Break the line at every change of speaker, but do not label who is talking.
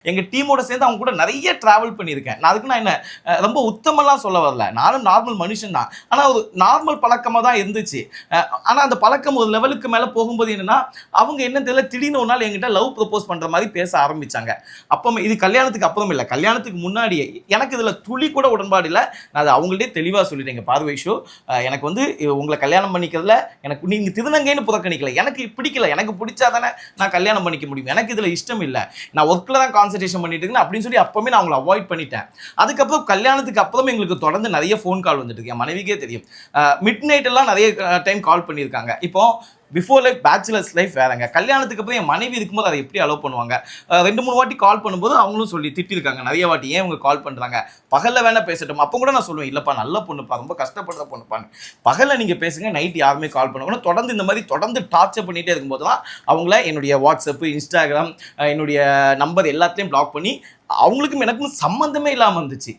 எங்க டீமோட சேர்ந்து அவங்க கூட நிறைய டிராவல் பண்ணியிருக்கேன். நான் அதுக்கு நான் என்ன ரொம்ப உத்தமலாம் சொல்ல வரல. நானும் நார்மல் மனுஷன் தான். ஆனா ஒரு நார்மல் பழக்கமா தான் இருந்துச்சு. ஆனா அந்த பழக்கம் ஒரு லெவலுக்கு மேல போகும்போது என்னன்னா, அவங்க என்ன தெரியல திடீர்னு ஒரு நாள் என்கிட்ட லவ் ப்ரப்போஸ் பண்ற மாரி பேச ஆரம்பிச்சாங்க. அப்ப இது கல்யாணத்துக்கு அப்புறம் இல்ல. கல்யாணத்துக்கு முன்னாடியே. எனக்கு இதுல துளி கூட உடன்பாடு இல்ல. நான் அத அவங்கள்ட்டயே தெளிவா சொல்லிட்டேன். பார்வை ஷோ எனக்கு வந்து உங்கள கல்யாணம் பண்ணிக்கிறதுல எனக்கு நீங்க திருநங்கைன்னு புறக்கணிக்கல. எனக்கு பிடிக்கல. எனக்கு பிடிச்சா தானே நான் கல்யாணம் பண்ணிக்க முடியும். எனக்கு இதுல இஷ்டம் இல்ல. நான் ஒர்க்ல தான் கான்சன்ட்ரேஷன் பண்ணிட்டு இருக்கேன் அப்படின்னு சொல்லி அப்பவே நான் அவங்களை அவாய்ட் பண்ணிட்டேன். அதுக்கப்புறம் கல்யாணத்துக்கு அப்புறம் எங்களுக்கு தொடர்ந்து நிறைய ஃபோன் கால் வந்துட்டு இருக்கு. என் மனைவிக்கே தெரியும். மிட் நைட் எல்லாம் நிறைய டைம் கால் பண்ணியிருக்காங்க. இப்போ பிஃபோர் லைஃப் பேச்சுலர்ஸ் லைஃப் வேறங்க. கல்யாணத்துக்கு அப்புறம் என் மனைவி இருக்கும்போது அதை எப்படி அலோவ் பண்ணுவாங்க? 2-3 வாட்டி கால் பண்ணும்போது அவங்களும் சொல்லி திட்டிருக்காங்க நிறைய வாட்டி. ஏன் இவங்க கால் பண்றாங்க? பகல்ல வேணா பேசட்டும். அப்போ கூட நான் சொல்லுவேன், இல்லப்பா நல்ல பொண்ணுப்பா, ரொம்ப கஷ்டப்படுற பொண்ணுப்பான்னு. பகல்ல நீங்க பேசுங்க, நைட் யாருமே கால் பண்ணணும். தொடர்ந்து இந்த மாதிரி தொடர்ந்து டார்ச்சர் பண்ணிட்டே இருக்கும்போது தான் அவங்கள என்னுடைய வாட்ஸ்அப், இன்ஸ்டாகிராம், என்னுடைய நம்பர் எல்லாத்தையும் பிளாக் பண்ணி அவங்களுக்கும் எனக்கும் சம்மந்தமே இல்லாமல் இருந்துச்சு.